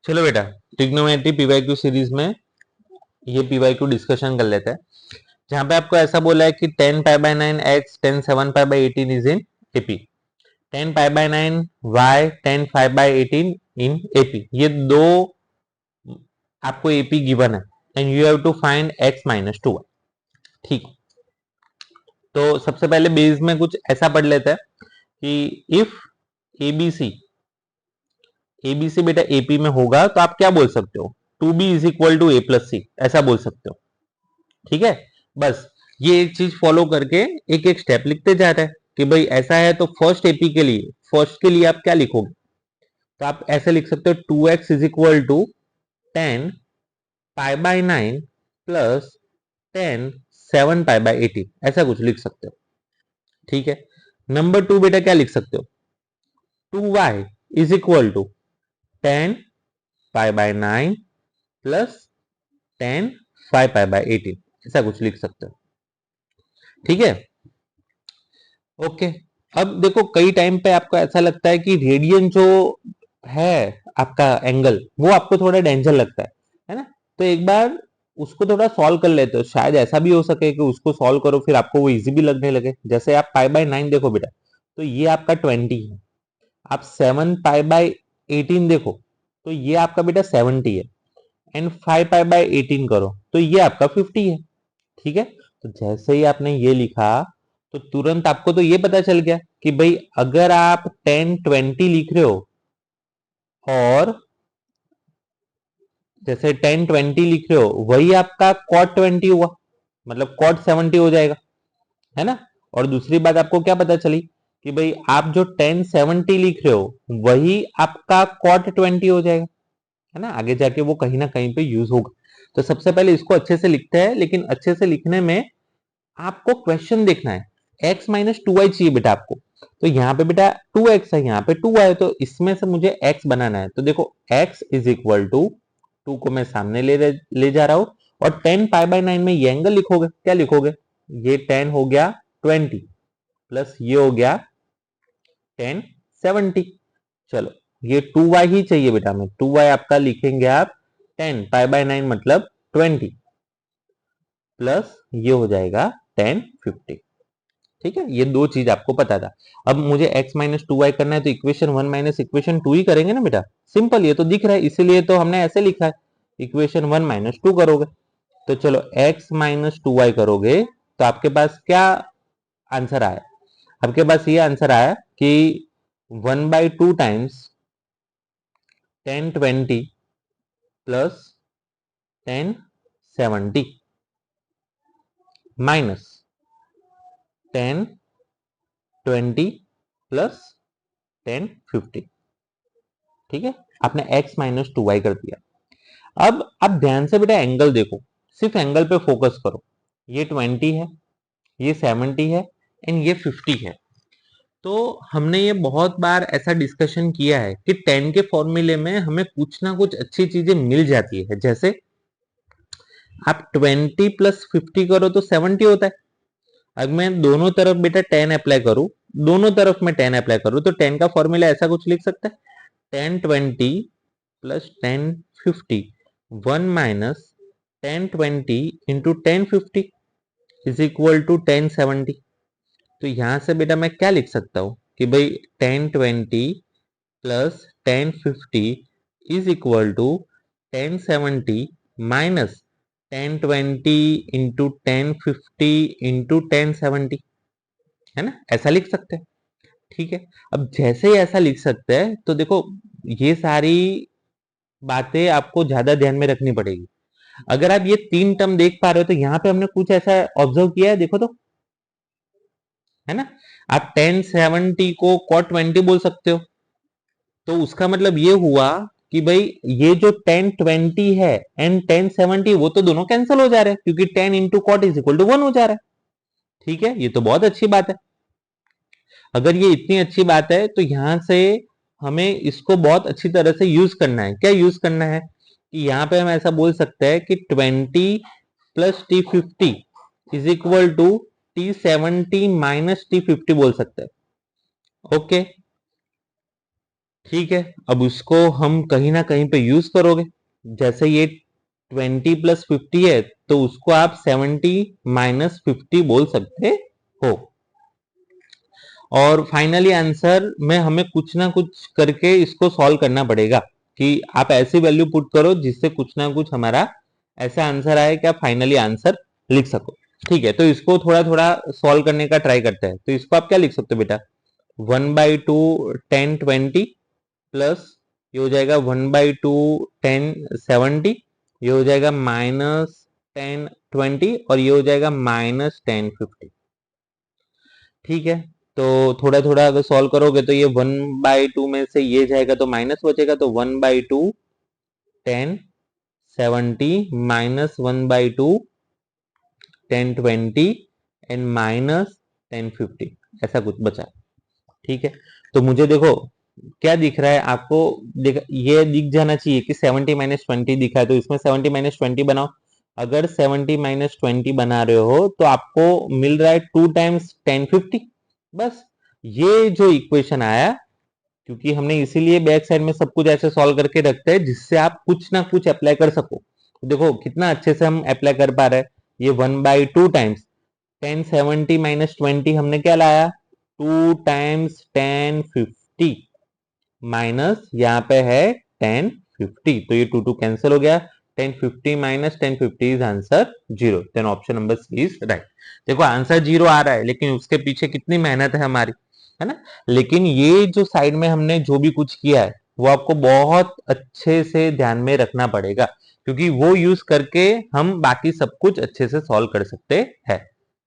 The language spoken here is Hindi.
चलो बेटा, ट्रिग्नोमेट्री पीवाईक्यू सीरीज में ये पीवाईक्यू डिस्कशन कर लेते हैं। जहां पे आपको ऐसा बोला है कि 10 pi by 9 x 10 7 pi by 18 is in AP, 10 pi by 9 y 10 5 by 18 in AP. ये दो आपको एपी गिवन है and you have to find x minus 2। ठीक, तो सबसे पहले बेस में कुछ ऐसा पढ़ लेते हैं कि इफ एबीसी एबीसी बेटा एपी में होगा तो आप क्या बोल सकते हो, 2b is equal to a plus c, ऐसा बोल सकते हो। ठीक है, बस ये एक चीज फॉलो करके एक एक स्टेप लिखते जा रहे हैं कि भाई ऐसा है तो फर्स्ट के लिए आप क्या लिखोगे, तो आप ऐसे लिख सकते हो 2x is equal to 10 pi by 9 plus 10 7 pi by 18, ऐसा कुछ लिख सकते हो। ठीक है, नंबर 2 बेटा क्या लिख सकते हो, 2y is equal to 10 pi by 9 plus 10 5 pi by 18, ऐसा कुछ लिख सकते हो। ठीक है, ओके। अब देखो कई टाइम पे आपको ऐसा लगता है कि रेडियन जो है आपका एंगल, वो आपको थोड़ा डेंजर लगता है ना, तो एक बार उसको थोड़ा सॉल्व कर लेते हो, शायद ऐसा भी हो सके कि उसको सॉल्व करो फिर आपको वो इजी भी लगने लगे। जैसे आप पाई बाय 9 देखो बेटा, तो ये आपका 20 है। आप 7 पाई बाय 18 देखो, तो ये आपका बेटा 70 है। एंड 5 पाई बाय 18 करो तो ये आपका 50 है। ठीक है, तो जैसे ही आपने ये लिखा तो तुरंत आपको तो ये पता चल गया कि भाई अगर आप 10 20 लिख रहे हो और जैसे 10 20 लिख रहे हो वही आपका cot 20 हुआ, मतलब cot 70 हो जाएगा, है ना। और दूसरी बात आपको क्या पता चली कि भाई आप जो 10 70 लिख रहे हो वही आपका cot 20 हो जाएगा, है ना। आगे जाके वो कहीं ना कहीं पे यूज होगा। तो सबसे पहले इसको अच्छे से लिखते हैं, लेकिन अच्छे से लिखने में आपको क्वेश्चन देखना है। x माइनस 2y चाहिए बेटा आपको, तो यहाँ पे बेटा 2x है, यहाँ पे 2y है, तो इसमें से मुझे x बनाना है। तो देखो x इज इक्वल टू 2 को मैं सामने ले जा रहा हूं और 10 पाई बाय 9 में ये एंगल लिखोगे, क्या लिखोगे, ये 10 हो गया 20 प्लस ये हो गया 10 70। चलो ये 2y ही चाहिए बेटा, में 2y आपका लिखेंगे आप 10 पाई बाय 9 मतलब 20 प्लस ये हो जाएगा 10 50। ठीक है, ये दो चीज आपको पता था। अब मुझे x माइनस 2y करना है तो इक्वेशन 1 माइनस इक्वेशन 2 ही करेंगे ना बेटा, सिंपल, ये तो दिख रहा है इसीलिए तो हमने ऐसे लिखा है, इक्वेशन 1 माइनस 2 करोगे। तो चलो x माइनस 2y करोगे तो आपके पास क्या आंसर आया, आपके पास ये आंसर आया कि 1/2 टाइम्स 10 20 प्लस 10 70 माइनस 10 20 प्लस 10 50। ठीक है, आपने x माइनस 2y कर दिया। अब आप ध्यान से बेटा एंगल देखो, सिर्फ एंगल पे फोकस करो। ये 20 है, ये 70 है एंड ये 50 है। तो हमने ये बहुत बार ऐसा डिस्कशन किया है कि 10 के फॉर्मूले में हमें कुछ ना कुछ अच्छी चीजें मिल जाती है। जैसे आप 20 प्लस 50 करो तो 70 होता है। अब मैं दोनों तरफ बेटा 10 अप्लाई करूं, दोनों तरफ मैं 10 अप्लाई करूं तो 10 का फॉर्मूला ऐसा कुछ लिख सकता है, 10 20 plus 10 50 1 minus 10 20 into 10 50 is equal to 10 70। तो यहां से बेटा मैं क्या लिख सकता हूं कि भाई 10 20 plus 10 50 is equal to 10 70 minus 10 20 into 10 50 into 10 70, है ना, ऐसा लिख सकते हैं। ठीक है, अब जैसे ही ऐसा लिख सकते हैं तो देखो ये सारी बातें आपको ज्यादा ध्यान में रखनी पड़ेगी। अगर आप ये 3 टर्म देख पा रहे हो तो यहाँ पे हमने कुछ ऐसा ऑब्जर्व किया है, देखो तो, है ना। आप 10 70 को cot 20 बोल सकते हो, तो उसका मतलब ये हुआ कि भाई ये जो 10 20 है एंड 10 70 वो तो दोनों कैंसिल हो जा रहे हैं क्योंकि 10 into cot is equal to 1 हो जा रहा है। ठीक है, ये तो बहुत अच्छी बात है। अगर ये इतनी अच्छी बात है तो यहां से हमें इसको बहुत अच्छी तरह से यूज करना है। क्या यूज करना है कि यहाँ पे हम ऐसा बोल सकते हैं कि 20 plus T 50 is equal to T 70 minus T 50 बोल सकते हैं। ओके, ठीक है, अब उसको हम कहीं ना कहीं पे यूज करोगे। जैसे ये 20 + 50 है, तो उसको आप 70 - 50 बोल सकते हो। और फाइनली आंसर में हमें कुछ ना कुछ करके इसको सॉल्व करना पड़ेगा कि आप ऐसी वैल्यू पुट करो जिससे कुछ ना कुछ हमारा ऐसा आंसर आए कि आप फाइनली आंसर लिख सको। ठीक है, तो इसको थोड़ा थोड़ा सॉल्व करने का ट्राई करते हैं। तो इसको आप क्या लिख सकते हो बेटा, 1/2 10 20 प्लस ये हो जाएगा 1/2 10 70, ये हो जाएगा -10 20 और ये हो जाएगा -10 50। ठीक है, तो थोड़ा थोड़ा अगर सॉल्व करोगे तो ये 1/2 में से ये जाएगा तो माइनस बचेगा, तो 1/2 10 70 -1/2 10 20 एंड -10 50, ऐसा कुछ बचा। ठीक है, तो मुझे देखो क्या दिख रहा है आपको, ये दिख जाना चाहिए कि 70 - 20 दिखा है, तो इसमें 70 - 20 बनाओ। अगर 70 - 20 बना रहे हो तो आपको मिल रहा है 2 टाइम्स 10 50। बस ये जो इक्वेशन आया, क्योंकि हमने इसीलिए बैक साइड में सब कुछ ऐसे सॉल्व करके रखते हैं जिससे आप कुछ ना कुछ अप्लाई कर सको। देखो कितना अच्छे से हम अप्लाई कर पा रहे हैं। ये 1/2 टाइम्स 10 70 - 20 हमने क्या लाया, 2 टाइम्स 10 50 माइनस यहाँ पे है 10 50, तो ये 2 2 कैंसिल हो गया। 10 50 - 10 50 is answer 0, then option number C is right. देखो आंसर 0 आ रहा है, लेकिन उसके पीछे कितनी मेहनत है हमारी, है ना। लेकिन ये जो साइड में हमने जो भी कुछ किया है वो आपको बहुत अच्छे से ध्यान में रखना पड़ेगा, क्योंकि वो यूज करके हम बाकी सब कुछ अच्छे से सॉल्व कर सकते हैं।